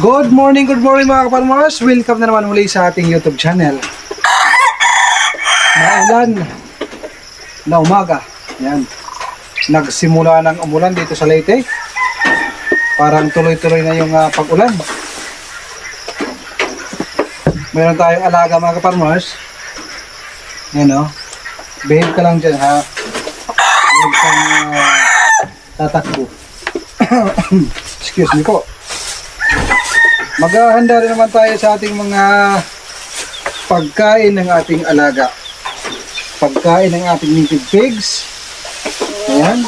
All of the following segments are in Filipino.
Good morning mga kaparmers. Welcome na naman muli sa ating YouTube channel. Maulan na umaga. Yan. Nagsimula ng umulan dito sa Leyte. Parang tuloy-tuloy na yung pag-ulan. Meron tayong alaga mga kaparmers. Yan o. Behave ka lang dyan ha. Huwag kang tatakbo. Excuse me po. Maghahanda rin naman tayo sa ating mga pagkain ng ating alaga. Pagkain ng ating native pigs. Ayan.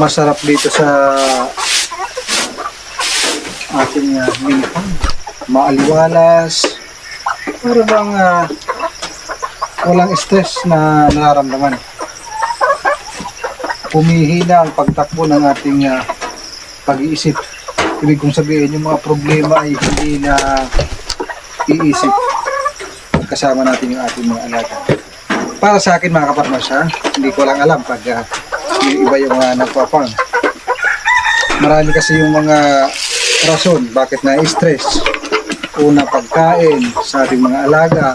Masarap dito sa ating minipang, maaliwalas, para bang walang stress na nararamdaman. Humihina ang pagtakbo ng ating pag-iisip. Ibig kong sabihin, yung mga problema ay hindi na iisip kasama natin yung ating mga alaga. Para sa akin mga kaparmas, hindi ko lang alam pag yung iba yung nagpa-farm. Marami kasi yung mga rason bakit na-stress. Una, pagkain sa ating mga alaga.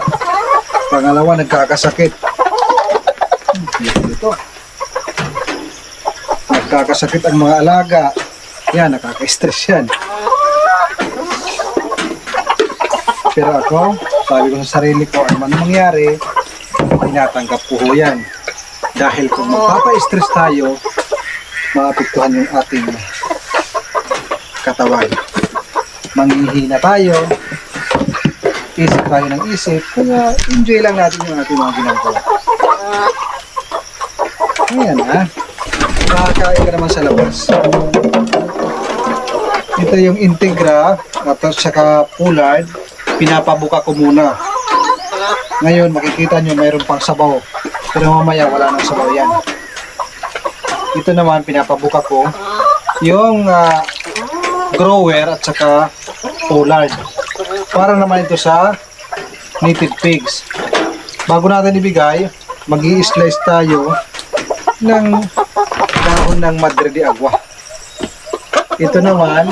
Pangalawa, nagkakasakit. Ito. Nagkakasakit ang mga alaga. Yan, nakaka-stress yan. Pero ako, sabi ko sa sarili ko, ano man mangyari, tinatanggap ko ho yan. Dahil kung magpapa-stress tayo, maapektuhan yung ating katawan. Manghihina tayo, isip tayo ng isip, kaya enjoy lang natin yung ating mga ginagawa. Ayan makakain ka naman sa labas. Ito yung Integra at saka Pollard, pinapabuka ko muna. Ngayon makikita nyo mayroon pang sabaw, pero mamaya wala nang sabaw yan. Ito naman pinapabuka ko yung grower at saka Pollard, para naman ito sa native pigs. Bago natin ibigay, mag-i-slice tayo ng dahon ng Madre de Agua. Ito naman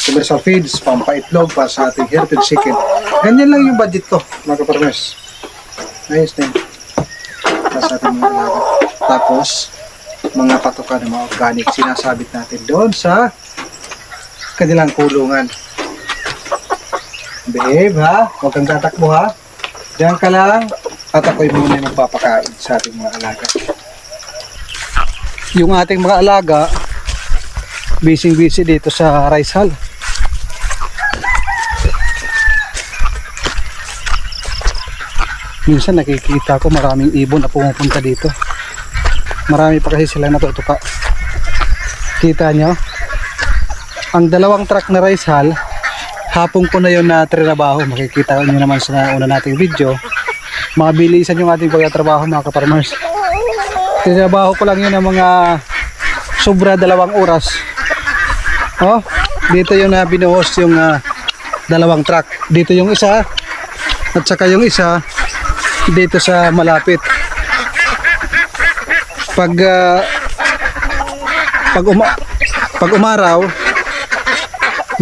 commercial feeds, pampaitlog para sa ating heritage chicken. Ganyan lang yung budget ko mga kaparmers. Ayos din para sa ating mga alaga. Tapos mga patoka ng mga organic sinasabit natin doon sa kanilang kulungan. Behave ha, huwag kang tatakbo ha. Diyan ka lang at ako'y muna yung magpapakain sa ating mga alaga. Yung ating mga alaga busy dito sa rice hull. Minsan nakikita ko maraming ibon na pumupunta dito. Marami pa kasi sila natutuka. Kita nyo? Ang dalawang truck na rice hull, hapon ko na yun na trinabaho. Makikita nyo naman sa una nating video. Mabilisan yung ating pagtatrabaho mga kaparmers. Trinabaho ko lang yun ng mga sobra 2 oras. Oh, dito yung binuhos yung dalawang truck. Dito yung isa at saka yung isa dito sa malapit. Pag umaraw,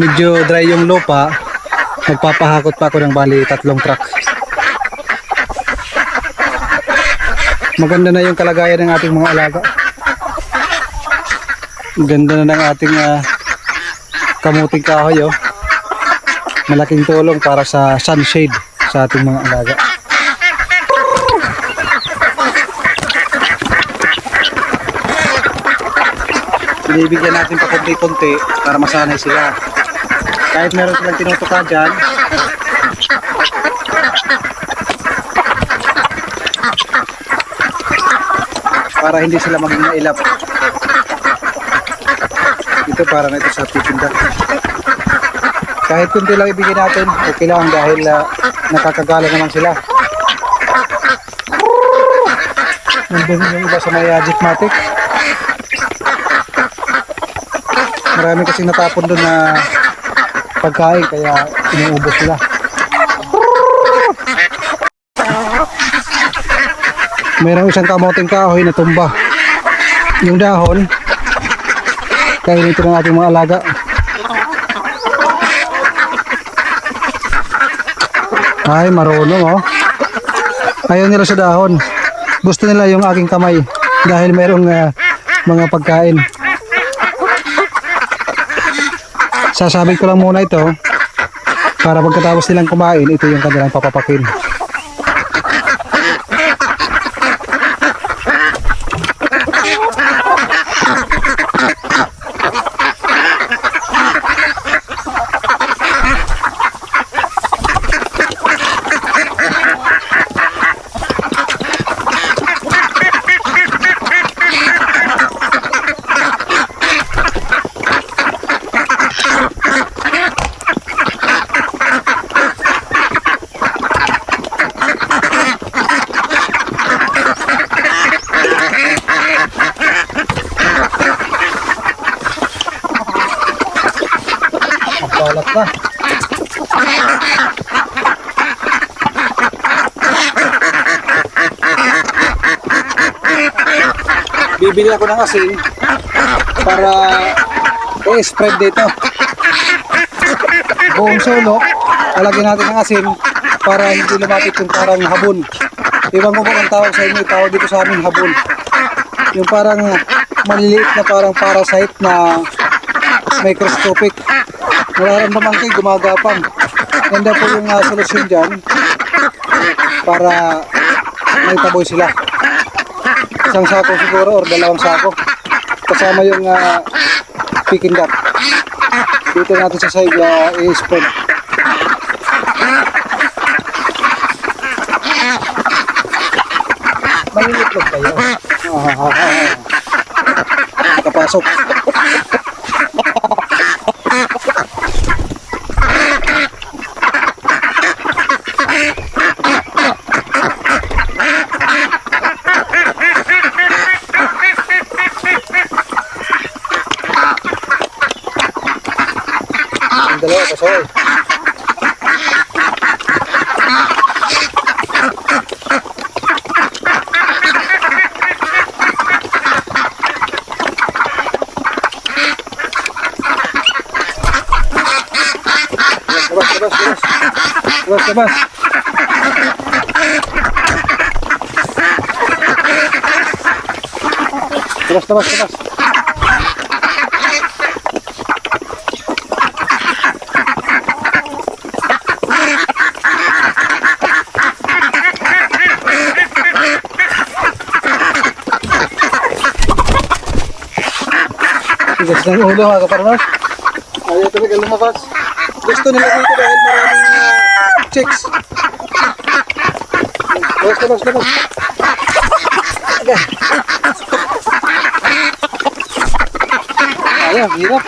medyo dry yung lupa, magpapahakot pa ako ng bali 3 truck. Maganda na yung kalagayan ng ating mga alaga. Ganda na ng ating kamuting kahoy. Malaking tulong para sa sunshade sa ating mga alaga. Binibigyan natin pa konti-konti para masanay sila. Kahit meron silang tinutuka dyan, para hindi sila maging mailap. Ito para na ito sa titinda. Kahit kunti lang ibigay natin, okay lang dahil nakakagala naman sila. Nandun yung iba sa may Jeepmatic. Marami kasing natapon doon na pagkain kaya inuubos nila. Mayroong isang kamoting kahoy na tumba. Yung dahon, kainin ito ng ating mga alaga. Ay, marunong oh. Ayaw nila sa dahon. Gusto nila yung aking kamay dahil mayroong mga pagkain. Sasabit ko lang muna ito para pagkatapos nilang kumain, ito yung kanilang papapakin. Balat na. Bibili ako ng asin para i-spread dito. Buong sulok, lalagyan natin ng asin para hindi lumapit yung parang habon. Iwan ko kung ang tawag sa inyo, tawag dito sa amin habon. Yung parang maliliit na parang parasite na microscopic. Nararamdaman kayo, gumagapang. Ganda po yung solusyon dyan para may taboy sila. Isang sako siguro or 2 sako. Kasama yung Peking duck. Dito natin sa side i-spread. Malilitlog kayo. Kapasok. Dalawa kasoy. Labas. Tigas ng ulo mga kaparmas. Ayaw talaga lumabas. Gusto nila dito dahil maraming chicks. Labas. Ayaw, hirap.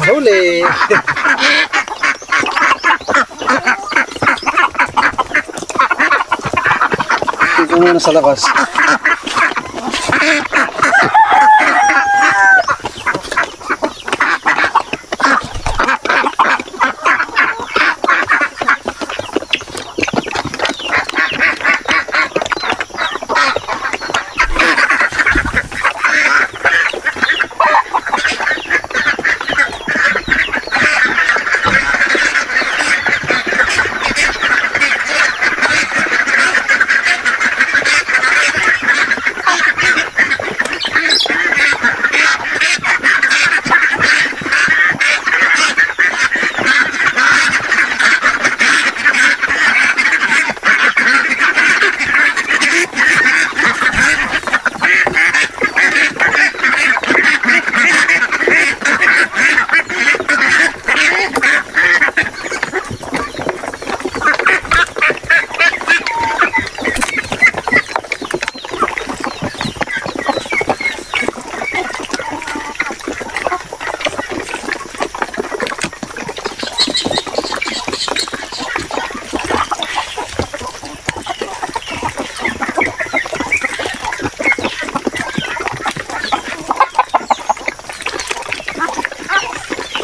Huli. Ito muna sa labas.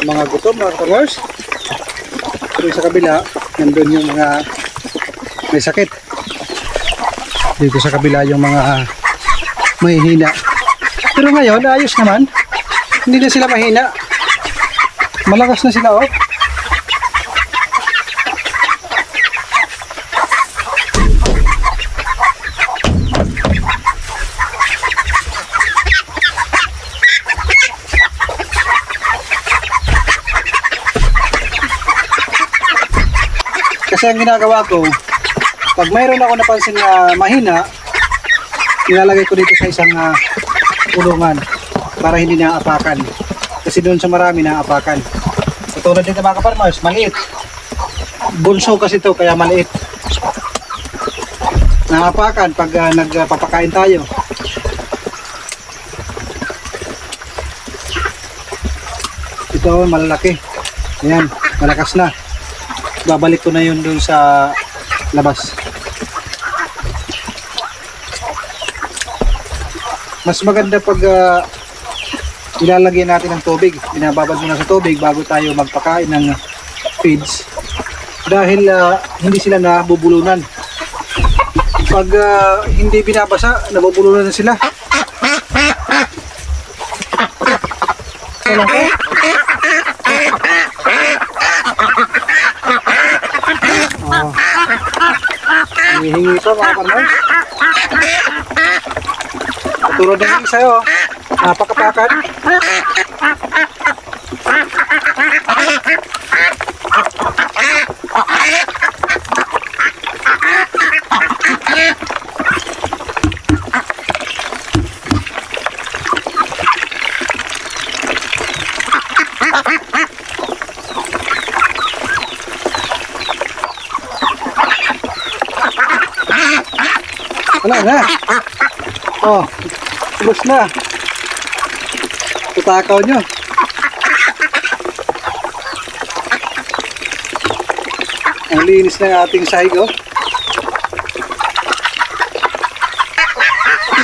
mga gutom, mga farmers. Dito sa kabila, nandun yung mga may sakit. Dito sa kabila yung mga mahihina. Pero ngayon, ayos naman. Hindi na sila mahina. Malakas na sila, oh. Kasi ang ginagawa ko, pag mayroon ako napansin na mahina, nilalagay ko dito sa isang kulungan para hindi na apakan. Kasi doon sa marami na apakan. Katulad dito mga kaparmers, maliit. Bunso kasi ito, kaya maliit. Naapakan pag nagpapakain tayo. Ito malalaki. Ayan, malakas na. Babalik ko na yun dun sa labas. Mas maganda pag ilalagyan natin ng tubig. Binababad muna sa tubig bago tayo magpakain ng feeds. Dahil hindi sila nabubulunan. Pag hindi binabasa, nabubulunan na sila. Alam ko? Hihingi ito mga farmers. Tulad ng isa sa'yo, napakapakan. Wala na. Oh, ubos na. Tutakaw nyo. Ang linis ng ating sahig, oh.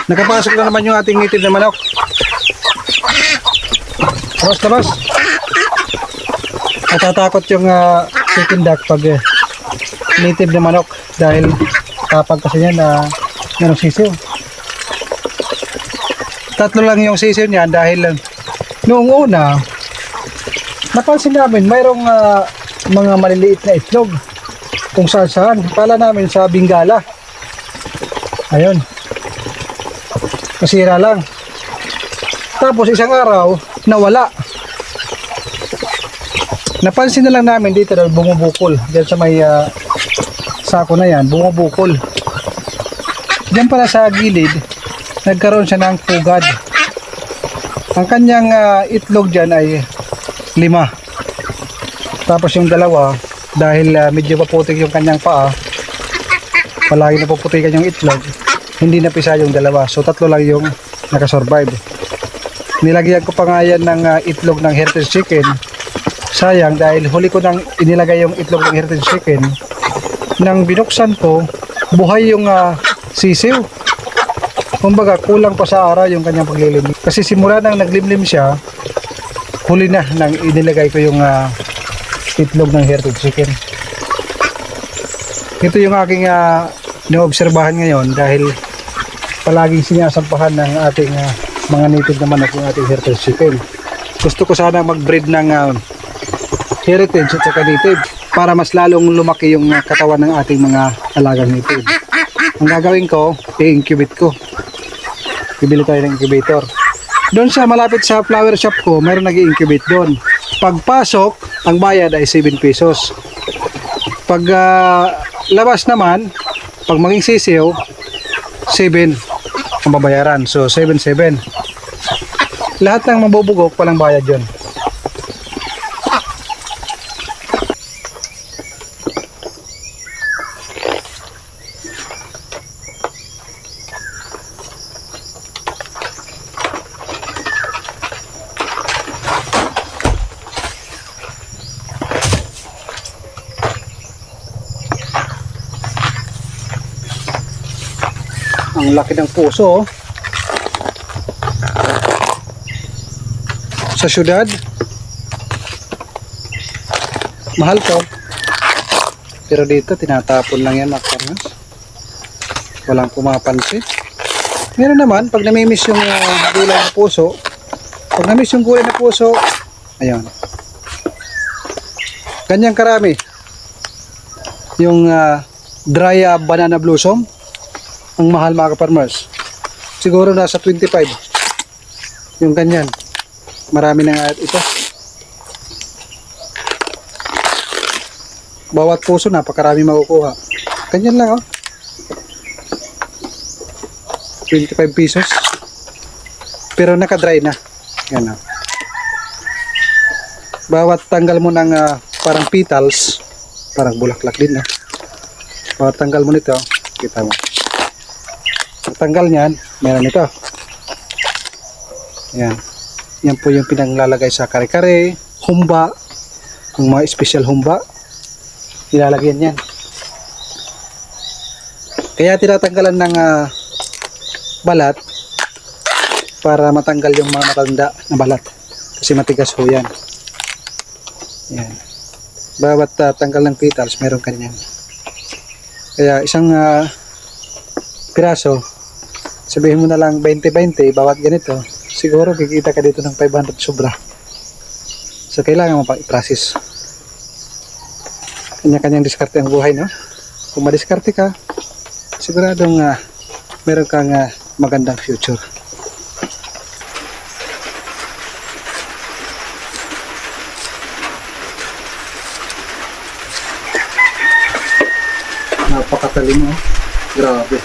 Nakapasok na naman yung ating native na manok. Labas. Natatakot yung chicken duck pag native na manok dahil kapag kasi yan merong sisiw. Tatlo lang yung sisiw niyan dahil noong una napansin namin mayroong mga maliliit na itlog kung saan. Kala namin sa Bingala. Ayun. Masira lang. Tapos isang araw nawala. Napansin na lang namin dito daw bumubukol. Diyan sa may sako na yan, bumubukol. Diyan pala sa gilid, nagkaroon siya ng pugad. Ang kanyang itlog dyan ay 5. Tapos yung dalawa, dahil medyo paputik yung kanyang paa, palagi napuputikan yung itlog, hindi napisa yung dalawa. So 3 lang yung nakasurvive. Nilagyan ko pa nga yan ng itlog ng heritage chicken. Sayang dahil huli ko nang inilagay yung itlog ng heritage chicken. Nang binuksan ko, buhay yung sisiw. Kumbaga kulang pa sa araw yung kanyang paglilim. Kasi simula nang naglimlim siya, huli na nang inilagay ko yung itlog ng heritage chicken. Ito yung aking naobserbahan ngayon dahil palaging sinasampahan ng ating mga native na manok yung ating heritage chicken. Gusto ko sana mag-breed ng heritage at saka native para mas lalong lumaki yung katawan ng ating mga alagang native. Ang gagawin ko, i-incubate ko. Bibili tayo ng incubator. Doon sa malapit sa flower shop ko, mayroon nag-i-incubate doon. Pagpasok, ang bayad ay 7 pesos. Pag labas naman, pag maging sisiw, 7 ang babayaran. So 7-7. Lahat ng mabubugok, walang bayad yun. Ang laki ng puso, oh. Sa syudad mahal to. Pero dito, tinatapon lang yan mga farmers. Walang pumapansin. Meron naman, pag namimiss yung gulay na puso, pag namimiss yung gulay na puso, ayun. Ganyang karami. Yung dry banana blossom, ang mahal mga farmers. Siguro nasa 25. Yung ganyan. Marami na nga ito. Bawat puso, napakarami makukuha. Ganyan lang, oh. 25 pesos. Pero naka-dry na. Yan, oh. Bawat tanggal mo ng parang petals, parang bulaklak din, no? Bawat tanggal mo nito, kita mo. Tanggal niyan, meron ito. Yan. Yan po yung pinanglalagay sa kare-kare, humba, kung mga special humba, ilalagyan yan. Kaya tinatanggalan ng balat para matanggal yung mga matanda na balat. Kasi matigas ho yan. Yan. Bawat tanggal ng petals, meron kanyan. Kaya isang piraso, sabihin mo na lang 20-20 bawat ganito, siguro kikita ka dito ng 500 sobra. So kailangan mo pang i-process. Kanya-kanyang diskarte ang buhay, no? Kung madiskarte ka, siguradong meron kang magandang future. Napakatalim, oh. Grabe.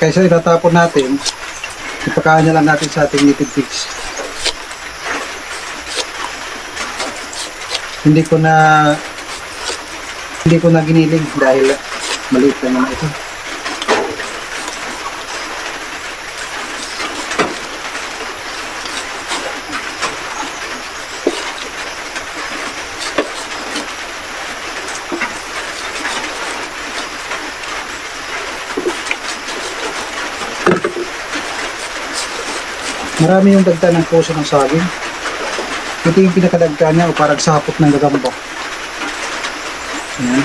Kaysa itatapon natin, ipakain na lang natin sa ating native pigs. Hindi ko na giniling dahil maliit lang naman ito. Marami yung dagta ng puso ng saging. Ito yung pinakadagta niya o parang sapot ng gagamba. Ayan.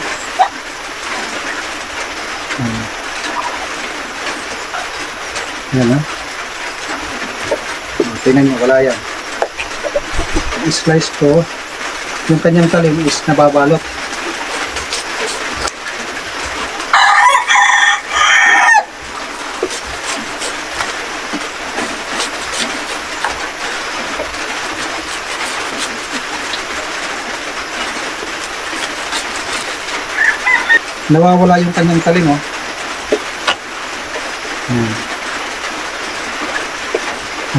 Ayan, ha. Tingnan nyo, wala yan. I-slice ko. Yung kanyang talim is nababalot. Nawawala yung kanyang talim, oh.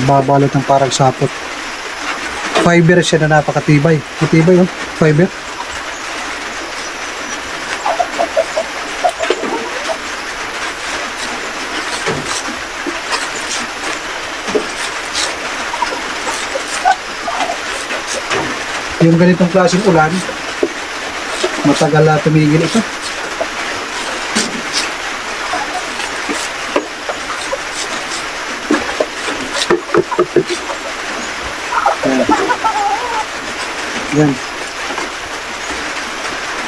Nababalot ng parang sapot. Fiber siya na napakatibay. Matibay, oh. Fiber. Yung ganitong klaseng ulan, matagal na tumigil ito. Yan.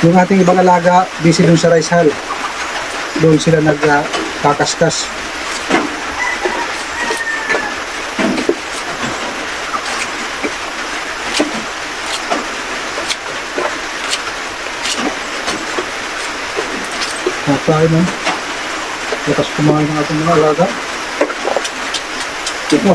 Yung ating ibang alaga, busy dun sa rice hull. Doon sila nagkakaskas. Tayo na. Lakas kumain ng ating mga alaga. Ito.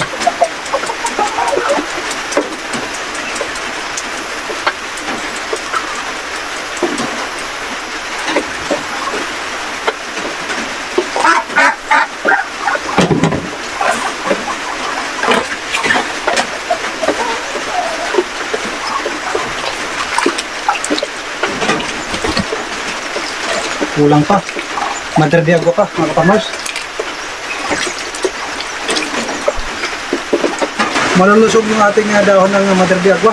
Kulang pa. Madre de agua pa, mga kapamers. Malulusog yung ating dahon ng madre de agua.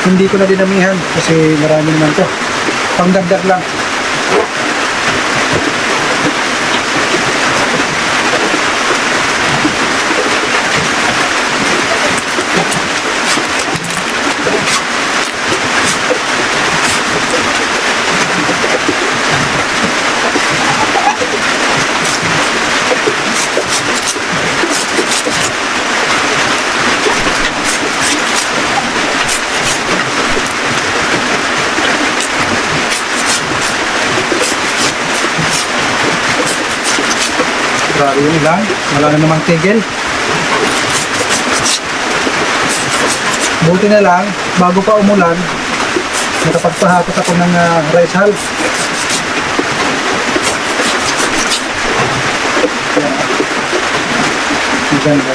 Hindi ko na dinamihan kasi marami naman to. Pangdagdag lang. yung ilan, wala na namang tigil. Buti na lang, bago pa umulan, nakapagpahakot ako ng rice hull. Ganda.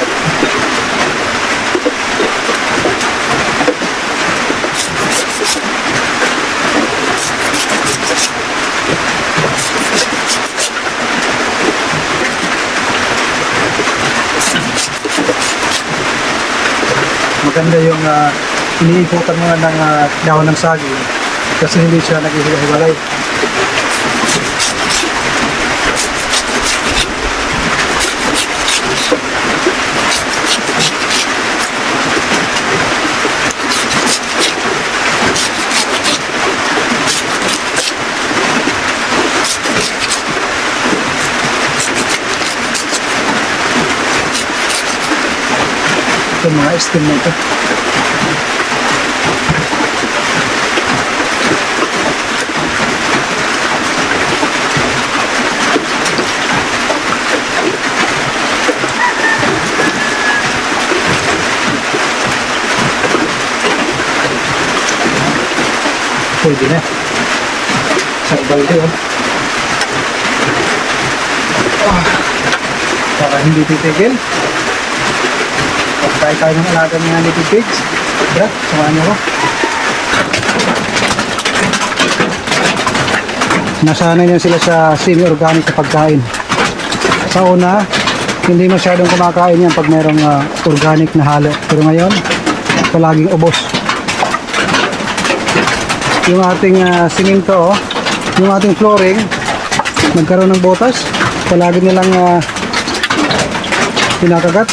Maganda yung iniikutan mo ng dahon ng saging kasi hindi siya naghihiwalay. Ito mga steam na ito. Pwede na. Sa balde oh. Para hindi titigil. Pagkain tayo ng alaga ng little pigs. Tara, samahan niyo ko. Nasanay niya sila sa semi-organic na pagkain. Sa una, hindi masyadong kumakain yan pag mayroong organic na halo. Pero ngayon, palaging ubos. Yung ating siminto, yung ating flooring, nagkaroon ng botas. Palagi nilang pinakagat.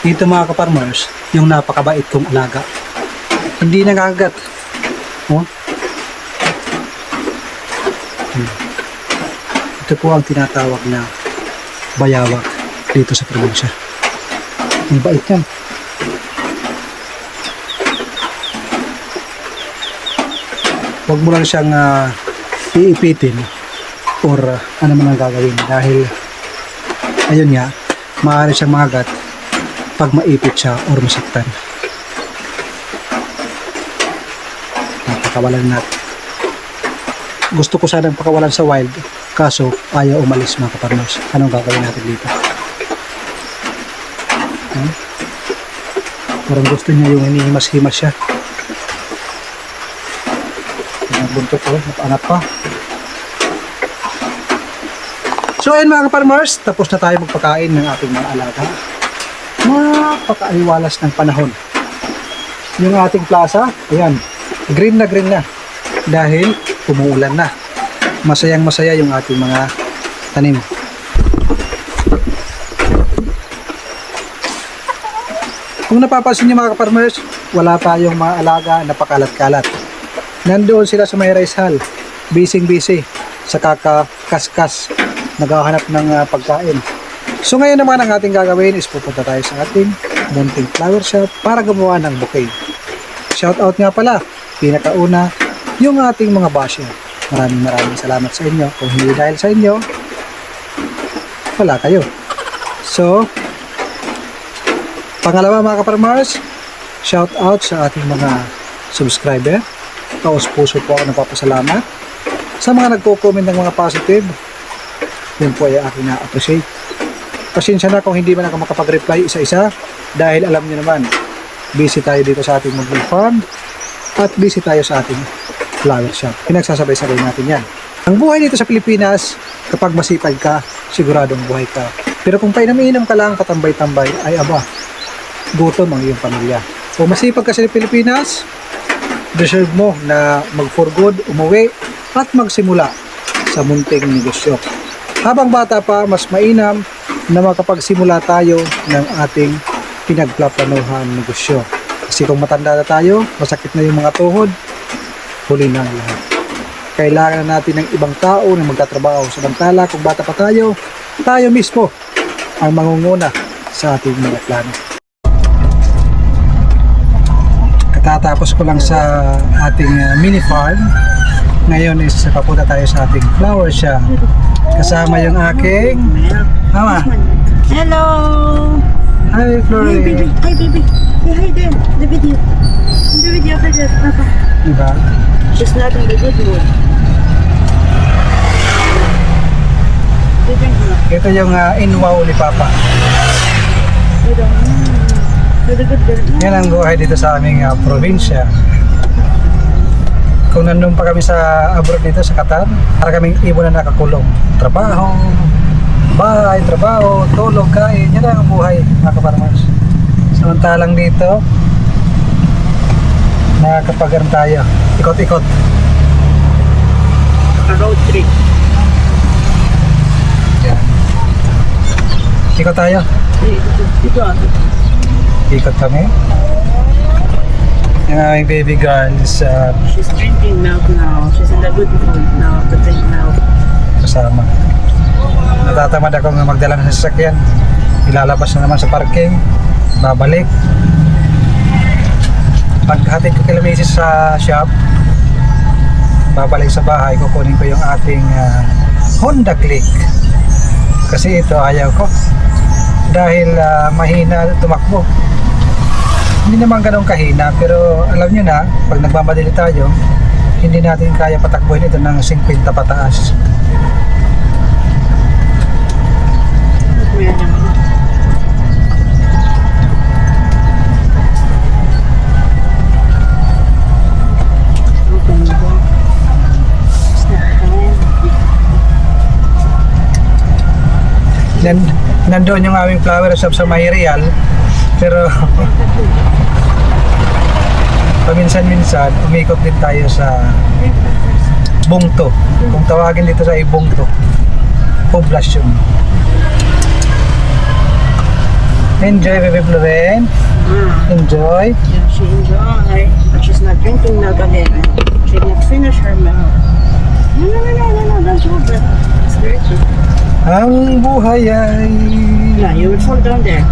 Dito mga kaparmers, yung napakabait kong alaga. Hindi nagagat. Oh. Ito po ang tinatawag na bayawak dito sa probinsya. Ang bait yan. Huwag mo lang siyang iipitin or ano man ang gagawin dahil ayun nga, maaari siyang makagat pag maipit siya or masaktan. Napakawalan natin. Gusto ko sanang pakawalan sa wild, kaso ayaw umalis mga kapartners. Anong gagawin natin dito? Parang gusto niya yung hinihimas-himas siya. Nagbuntot ko, napaanap pa. So ayun mga kapartners, tapos na tayo magpakain ng ating mga alaga. Napakaaliwalas ng panahon. Yung ating plaza, ayan, green na dahil umuulan na. Masayang masaya yung ating mga tanim. Kung napapansin niyo mga kaparmers, wala tayong mga alaga na pakalat-kalat. Nandoon sila sa may rice hull, busy sa kakakaskas, naghahanap ng pagkain. So ngayon naman ang ating gagawin is pupunta tayo sa ating munting flower shop para gumawa ng bouquet. Shout out nga pala, pinakauna, yung ating mga basher. Maraming salamat sa inyo. Kung hindi dahil sa inyo, wala kayo. So, pangalawa mga kaparmers, shout out sa ating mga subscriber. Taos puso po ako nagpapasalamat. Sa mga nagko-comment ng mga positive, yun po ay aking na-appreciate. Pasensya na kung hindi man ako makapag-reply isa-isa dahil alam niyo naman, busy tayo dito sa ating mobile farm at busy tayo sa ating flower shop. Pinagsasabay-sabay natin yan. Ang buhay dito sa Pilipinas, kapag masipag ka, siguradong buhay ka. Pero kung painam-inam ka lang, katambay-tambay, ay aba, gutom ang iyong pamilya. Kung masipag ka sa Pilipinas, deserve mo na mag-for good, umuwi, at magsimula sa munting negosyo. Habang bata pa, mas mainam na makapagsimula tayo ng ating pinagplaplanuhan negosyo. Kasi kung matanda na tayo, masakit na yung mga tuhod, huli na ang lahat. Kailangan na natin ng ibang tao na magtatrabaho. Samantala, kung bata pa tayo, tayo mismo ang mangunguna sa ating mga plano. Katatapos ko lang sa ating mini farm. Ngayon is papunta tayo sa ating flower shop. Kasama yung aking mama. Hello! Hi, Hi, Flore. baby. Hi, baby. Say hi there. The video. The video for this, Papa. Diba? She's not in the good mood. You drink milk. Ito yung inwaw ni Papa. You don't know. You're the good girl. Yan ang buhay dito sa aming probinsya. Kung nandun pa kami sa abroad dito sa Qatar, para kaming ibon na nakakulong. Trabaho, bahay, trabaho, tulog, kain. Yan ang buhay, mga kaparmers. Samantalang dito, nakakapag-aram tayo. Ikot-ikot. A road trip. Yan. Ikot tayo. Dito ako. Ikot kami. Yung aming baby girl is She's drinking milk now. She's in the good mood now to drink milk. kasama. Natatamad ako nga magdala ng sasakyan. Ilalabas na naman sa parking. Babalik. Paghatid ko kila Macy's sa shop, babalik sa bahay, kukunin ko yung ating Honda Click. Kasi ito ayaw ko. Dahil mahina tumakbo. Hindi naman ganun kahina, pero alam nyo na, pag nagmamadali tayo, hindi natin kaya patakbuhin ito ng 50 pataas. Kuya naman. Open the door. Snack time. Nandoon yung aming flower shop sa May Real, pero paminsan-minsan umikot din tayo sa Bungto. Kung tawagin dito sa Bungto, poblasyon. Enjoy, baby Floren. Enjoy. Yeah, she enjoy, but she's not drinking milk again. She didn't finish her milk. No, don't do that. It's dirty. Ang buhay ay Yeah, you would fall down there.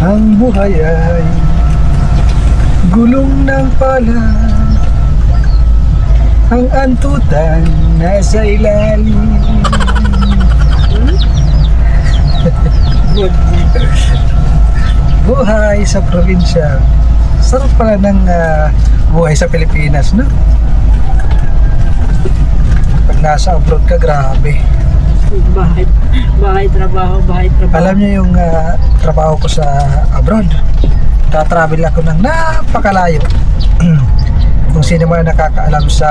ang buhay ay gulong ng pala. Ang antutan nasa ilalim. Good. Buhay sa probinsya. Sarap pala ng buhay sa Pilipinas, no? Pag nasa abroad ka, grabe. Bahay, trabaho. Alam niyo yung trabaho ko sa abroad. Ta-travel ako ng napakalayo. Kung sino man nakakaalam sa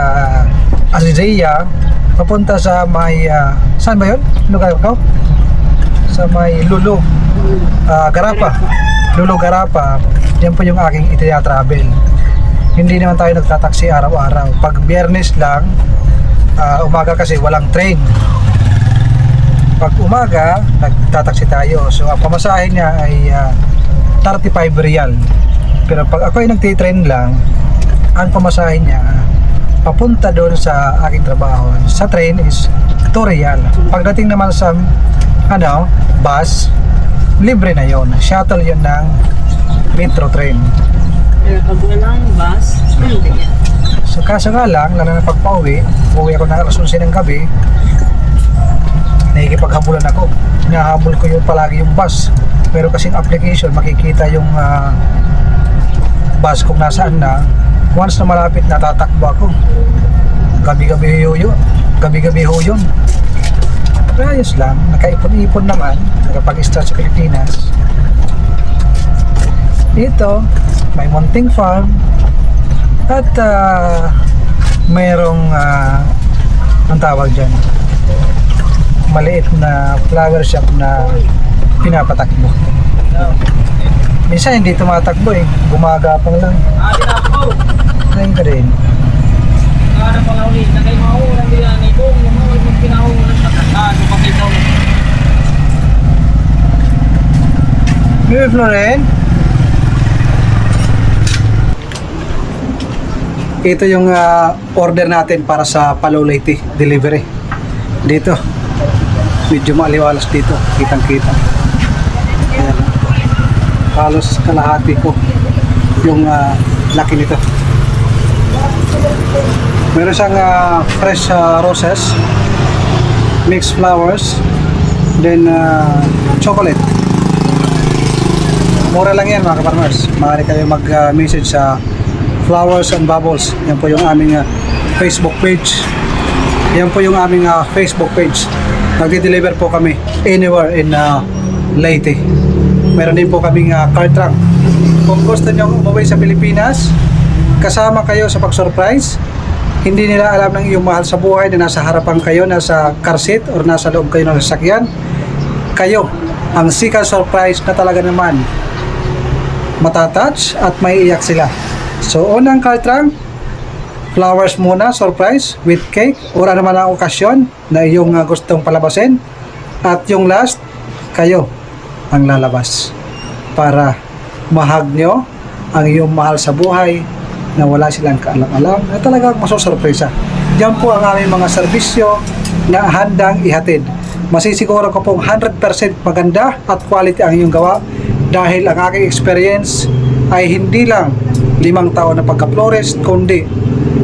Azizia, papunta sa may saan ba yun? Lugar ko? Sa may Lulu Garapa. Lulu Garapa. Yan po yung aking travel. Hindi naman tayo nagtataksi araw-araw. Pag Biyernes lang, umaga kasi walang train. Pag umaga, nagtataksi tayo. So, ang pamasahe niya ay 35 real. Pero pag ako ay nagtitrain lang, ang pamasahe niya papunta doon sa aking trabaho sa train is 2 real. Pagdating naman sa bus, libre na yon. Shuttle yon ng metro train. Pero pag walang bus, hindi yan. So, kaso nga lang, lalo na pag pauwi ako ng alas 11 ng gabi, nakikipaghabulan ako. Hinahabol ko yung palagi yung bus. Pero kasing application, makikita yung bus kung nasaan na. Once na malapit, natatakbo ako. Gabi-gabi ho yun. Pero ayos lang, nakaipon-ipon naman, nakapag-start sa Pilipinas. Dito, may munting farm at mayroong ang tawag dyan, maliit na flower shop na pinapatakbo. Minsan hindi tumatakbo gumagapang lang. Ngayon ka rin. Baby Floren, ito yung order natin para sa Palolete delivery. Dito medyo maaliwalas dito, kitang-kita. Ayan. Halos kalahati ko yung laki nito. Meron siyang fresh roses, mixed flowers, then chocolate. Mura lang yan mga ka-farmers. Maaari kayo mag-message sa Flowers and Bubbles. Yan po yung aming Facebook page. Yan po yung aming Facebook page. Nagdi-deliver po kami anywhere in Leyte. Meron din po kaming car truck. Kung gusto nyo umuwi sa Pilipinas, kasama kayo sa pag-surprise. Hindi nila alam ng iyong mahal sa buhay na nasa harapan kayo, nasa car seat or nasa loob kayo ng sasakyan. Kayo ang second surprise na talaga naman matatouch at may iyak sila. So unang car trunk, flowers muna, surprise with cake or ano man ang okasyon na iyong gustong palabasin. At yung last, kayo ang lalabas para mahag nyo ang iyong mahal sa buhay na wala silang kaalam-alam na talagang masusurpresa. Yan po ang aming mga serbisyo na handang ihatid. Masisiguro ko pong 100% maganda at quality ang iyong gawa dahil ang aking experience ay hindi lang 5 taon na pagka-florist, kundi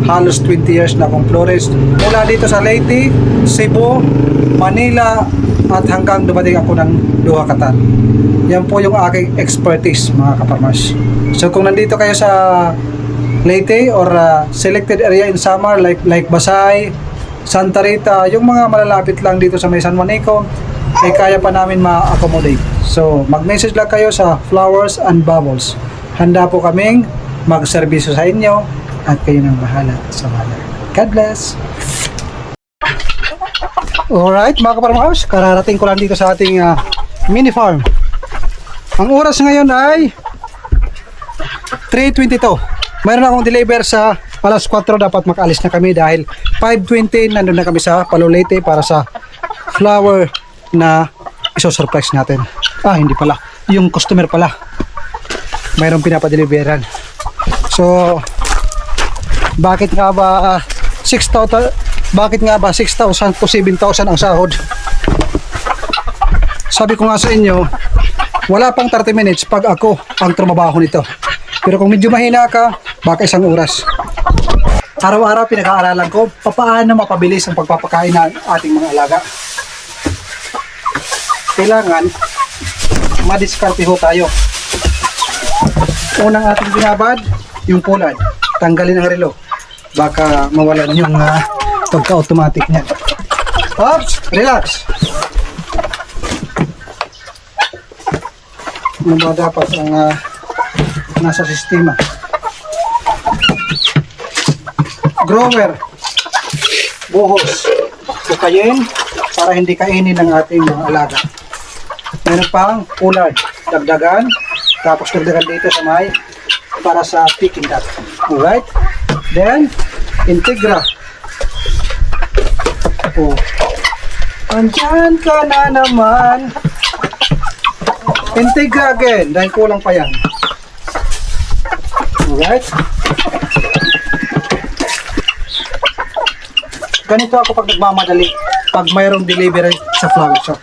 halos 20 years na akong florist. Mula dito sa Leyte, Cebu, Manila, at hanggang dumating ako ng Doha, Qatar. Yan po yung aking expertise mga kaparmas. So kung nandito kayo sa Leyte or selected area in Samar like Basay, Santa Rita, yung mga malalapit lang dito sa may San Juanico, ay kaya pa namin ma-accommodate. So mag-message lang kayo sa Flowers and Bubbles. Handa po kaming mag-servisyo sa inyo at kayo nang bahala sa bahala. God bless! Alright mga kaparmhouse, kararating ko lang dito sa ating mini farm. Ang oras ngayon ay 3:22. Mayroon akong deliver sa alas 4, dapat makaalis na kami dahil 5:20 nandun na kami sa Palolete para sa flower na iso-surprise natin. Hindi pala, yung customer pala mayroong pinapadeliveran. So bakit nga ba 6,000 to 7,000 ang sahod? Sabi ko nga sa inyo, wala pang 30 minutes pag ako ang trumabaho nito. Pero kung medyo mahina ka, baka 1 oras. Araw-araw pinag-aaralan ko paano mapabilis ang pagpapakain ng ating mga alaga. Kailangan madiskarte ho tayo. Unang ating binabad, yung pulad. Tanggalin ang relo. Baka mawalan yung pagka-automatic niya. Oops! Relax! Ano ba dapat ang nasa sistema? Grower, buhos, bukayin para hindi kainin ng ating mga alaga. Meron pang pulad, dagdagan, tapos dagdagan dito sa may para sa picking duck. Alright? Then, Integra. Andyan ka na naman. Integra again, dahil kulang pa yan. Alright? Ganito ako pag nagmamadali, pag mayroong delivery sa flower shop.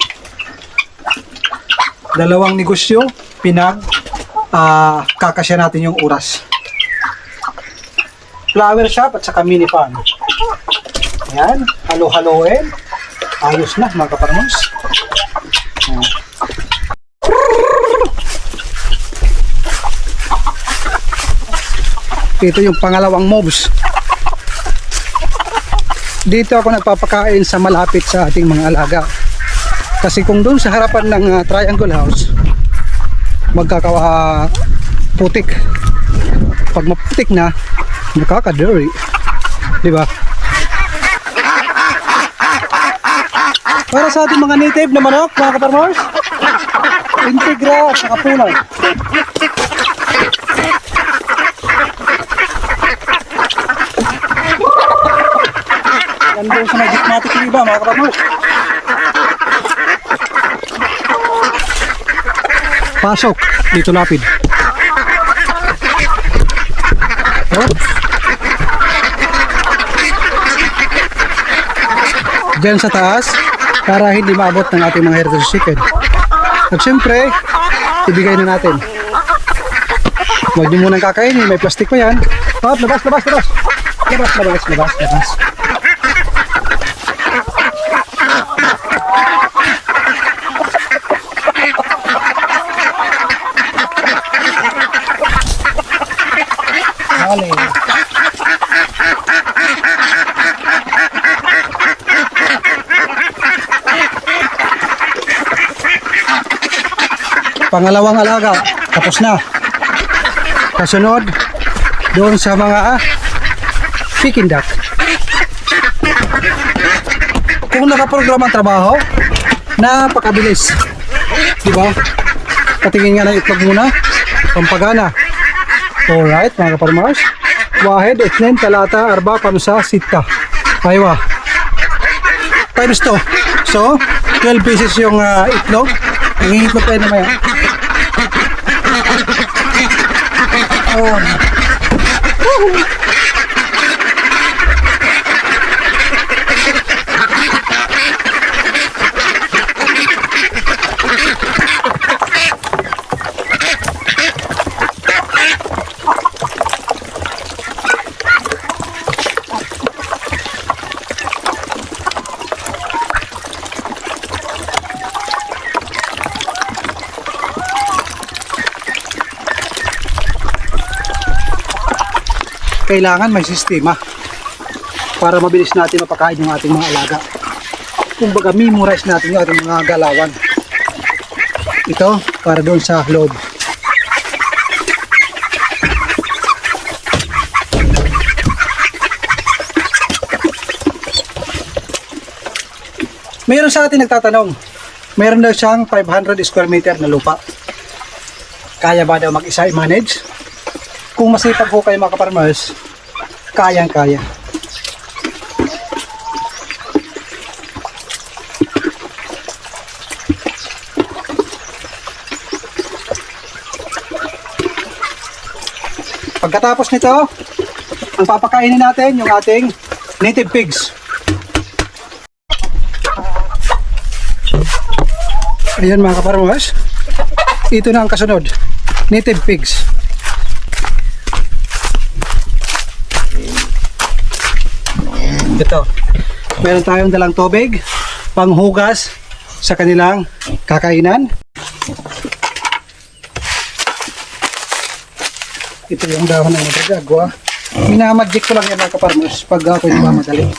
2 negosyo, kakasya natin yung oras. Flower shop at saka mini farm. Ayan, halo-haloin. Ayos na mga kaparmos. Ito yung pangalawang moves. Dito ako nagpapakain sa malapit sa ating mga alaga. Kasi kung doon sa harapan ng triangle house, magkakaputik. Pag maputik na, nakaka-dirty. Diba? Para sa ating mga native na manok, mga kaparmors, Integra at saka pulad. Nandun sa may gitmatic yung iba, mga kaparmors. Pasok, dito lapid. Oops. Diyan sa taas, para hindi maabot ng ating mga heritage chicken. At syempre, ibigay na natin. Huwag nyo munang kakainin, may plastic pa yan. Hop, labas, labas, labas. Labas, labas, labas, labas. Dale. Pangalawang alaga, tapos na. Kasunod, doon sa mga Peking duck. Kung nakaprogram ang trabaho, napakabilis. Diba? Patingin nga ng itlog muna, pampagana. Alright, mga kaparmers. Wahid, itnin, talata, arba, panusa, sita. Aywa. Times 2. So, 12 pieces yung itlog. Nangingitlog tayo naman yan. Oh. Kailangan may sistema para mabilis natin mapakain yung ating mga alaga. Kumbaga, memorize natin yung ating mga galawan. Ito, para doon sa loob. Mayroon sa atin nagtatanong, mayroon daw siyang 500 square meter na lupa. Kaya ba daw mag-isa i-manage? Kung masipag po kayo mga kaparmers, kayang-kaya. Pagkatapos nito, ang papakainin natin yung ating native pigs. Ayan mga kaparmers, ito na ang kasunod, native pigs. Ito, meron tayong dalang tubig, panghugas sa kanilang kakainan. Ito yung dahon ng nagagwa. Minamagic ko lang yan mga kaparmers pag ako hindi mamadali.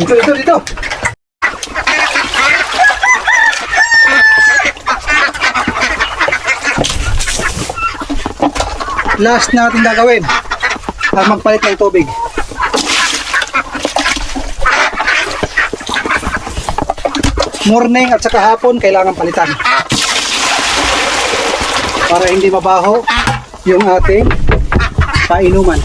Dito. Last natin gagawin ang magpalit ng tubig. Morning at saka hapon kailangan palitan para hindi mabaho yung ating painuman.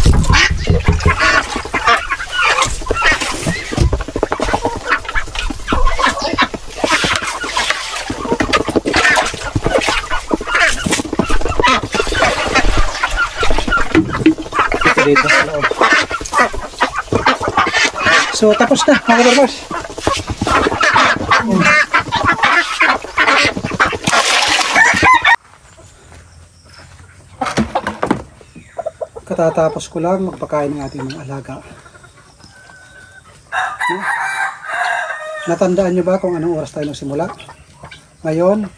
Dito sa loob. So tapos na mga kabarbars. Katatapos ko lang magpakain ng ating mga alaga. Natandaan nyo ba kung anong oras tayo nagsimula? Ngayon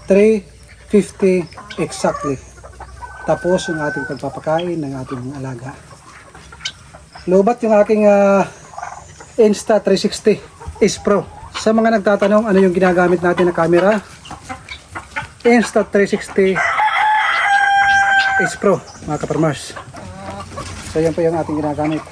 3:50 exactly. Tapos yung ating pagpapakain ng ating mga alaga. Lobat yung aking Insta360 Ace Pro. Sa mga nagtatanong ano yung ginagamit natin na camera, Insta360 Ace Pro mga kaparmers. So yan po yung ating ginagamit.